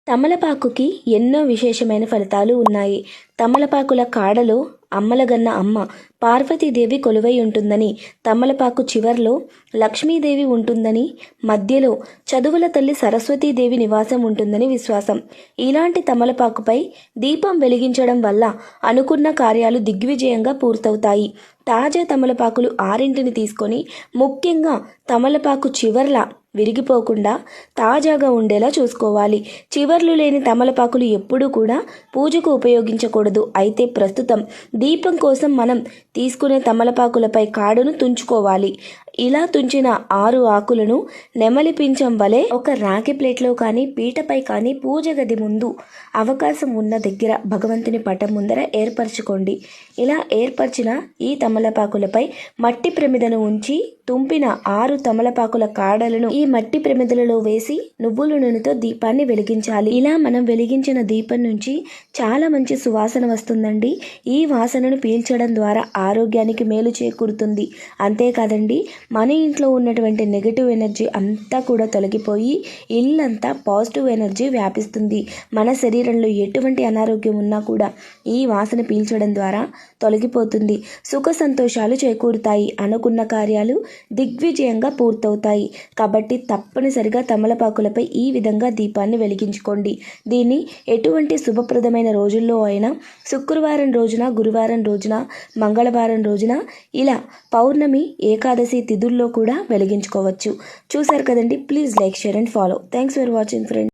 తమలపాకుకి ఎన్నో విశేషమైన ఫలితాలు ఉన్నాయి. తమలపాకుల కాడలో అమ్మలగన్న అమ్మ పార్వతీదేవి కొలువై ఉంటుందని, తమలపాకు చివర్లో లక్ష్మీదేవి ఉంటుందని, మధ్యలో చదువుల తల్లి సరస్వతీదేవి నివాసం ఉంటుందని విశ్వాసం. ఇలాంటి తమలపాకుపై దీపం వెలిగించడం వల్ల అనుకున్న కార్యాలు దిగ్విజయంగా పూర్తవుతాయి. తాజా తమలపాకులు 6ని తీసుకొని, ముఖ్యంగా తమలపాకు చివర్ల విరిగిపోకుండా తాజాగా ఉండేలా చూసుకోవాలి. చివర్లు లేని తమలపాకులు ఎప్పుడూ కూడా పూజకు ఉపయోగించకూడదు. అయితే ప్రస్తుతం దీపం కోసం మనం తీసుకునే తమలపాకులపై కాడును తుంచుకోవాలి. ఇలా తుంచిన 6 ఆకులను నెమలి పించం వలె ఒక రాగి ప్లేట్లో కానీ, పీటపై కానీ, పూజ గది ముందు అవకాశం ఉన్న దగ్గర భగవంతుని పటం ముందర ఏర్పరచుకోండి. ఇలా ఏర్పరిచిన ఈ తమలపాకులపై మట్టి ప్రమిదను ఉంచి తుంపిన 6 తమలపాకుల కాడలను ఈ మట్టి ప్రమిదలలో వేసి నువ్వుల నూనెతో దీపాన్ని వెలిగించాలి. ఇలా మనం వెలిగించిన దీపం నుంచి చాలా మంచి సువాసన వస్తుందండి. ఈ వాసనను పీల్చడం ద్వారా ఆరోగ్యానికి మేలు చేకూరుతుంది. అంతేకాదండి, మన ఇంట్లో ఉన్నటువంటి నెగటివ్ ఎనర్జీ అంతా కూడా తొలగిపోయి ఇల్లంతా పాజిటివ్ ఎనర్జీ వ్యాపిస్తుంది. మన శరీరంలో ఎటువంటి అనారోగ్యం ఉన్నా కూడా ఈ వాసన పీల్చడం ద్వారా తొలగిపోతుంది. సుఖ సంతోషాలు చేకూరుతాయి. అనుకున్న కార్యాలు దిగ్విజయంగా పూర్తవుతాయి. కాబట్టి తప్పనిసరిగా తమలపాకులపై ఈ విధంగా దీపాన్ని వెలిగించుకోండి. దీన్ని ఎటువంటి శుభప్రదమైన రోజుల్లో అయినా, శుక్రవారం రోజున, గురువారం రోజున, మంగళవారం రోజున, ఇలా పౌర్ణమి, ఏకాదశి తిథుల్లో కూడా వెలిగించుకోవచ్చు. చూసారు కదండి. Please like, share and follow. Thanks for watching friends.